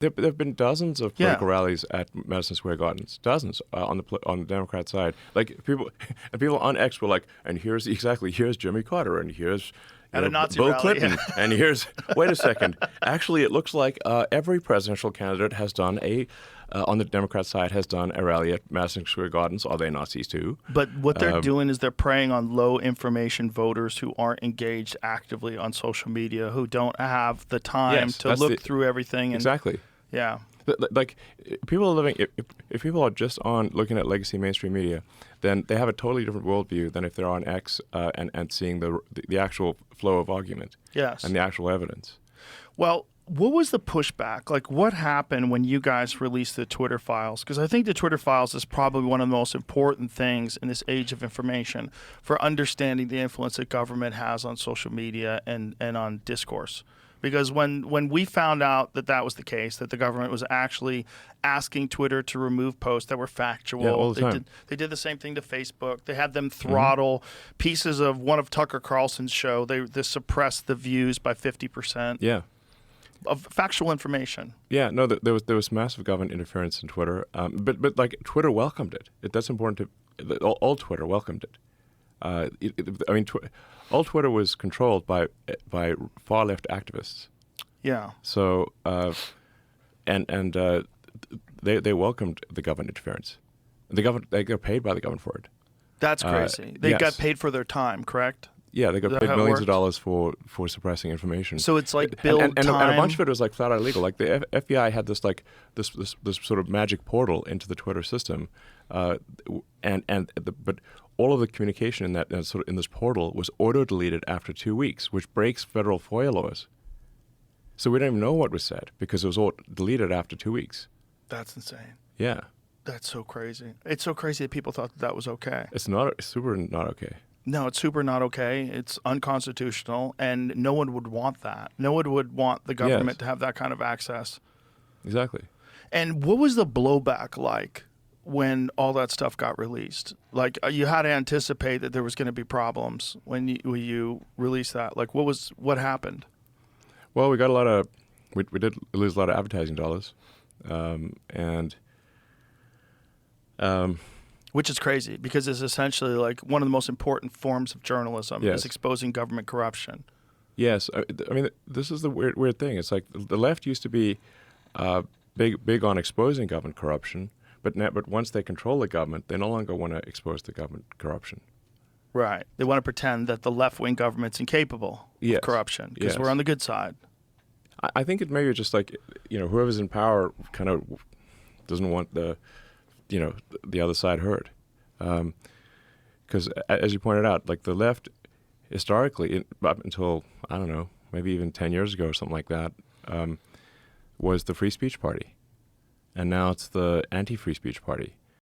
There have been dozens of political rallies at Madison Square Gardens, dozens on the Democrat side. Like people on X were like, and here's Jimmy Carter, and here's at a Nazi Bill rally. Clinton, and here's wait a second. Actually, it looks like every presidential candidate has done on the Democrat side has done a rally at Madison Square Gardens. Are they Nazis too? But what they're doing is they're preying on low information voters who aren't engaged actively on social media, who don't have the time to look through everything. Exactly. Yeah. Like people are living. If people are just on looking at legacy mainstream media, then they have a totally different worldview than if they're on X and seeing the actual flow of argument. Yes. And the actual evidence. Well, what was the pushback? Like, what happened when you guys released the Twitter files? Because I think the Twitter files is probably one of the most important things in this age of information for understanding the influence that government has on social media and on discourse. Because when we found out that was the case, that the government was actually asking Twitter to remove posts that were factual, all the time. They did the same thing to Facebook. They had them throttle pieces of one of Tucker Carlson's show. They suppressed the views by 50%. Yeah. Of factual information. Yeah, no, there was massive government interference in Twitter, but like Twitter welcomed it. That's important all Twitter welcomed it. All Twitter was controlled by far left activists. Yeah. So they welcomed the government interference. They got paid by the government for it. That's crazy. They got paid for their time, correct? Yeah, they got paid millions of dollars for suppressing information. So it's like build and time. a bunch of it was like flat out illegal. Like the FBI had this sort of magic portal into the Twitter system, but all of the communication in that in this portal was auto deleted after 2 weeks, which breaks federal FOIA laws. So we don't even know what was said because it was all deleted after 2 weeks. That's insane. Yeah. That's so crazy. It's so crazy that people thought that was okay. It's super not okay. No, it's super not okay. It's unconstitutional, and no one would want that. No one would want the government to have that kind of access. Exactly. And what was the blowback like when all that stuff got released? Like, you had to anticipate that there was going to be problems when you released that. Like, what happened? Well, we got we did lose a lot of advertising dollars, which is crazy because it's essentially like one of the most important forms of journalism is exposing government corruption. Yes. I mean, this is the weird thing. It's like the left used to be big on exposing government corruption, but once they control the government, they no longer want to expose the government corruption. Right. They want to pretend that the left-wing government's incapable of corruption because we're on the good side. I think it maybe just like, whoever's in power kind of doesn't want the other side heard. Because as you pointed out, like the left historically, up until, I don't know, maybe even 10 years ago or something like that, was the free speech party. And now it's the anti-free speech party.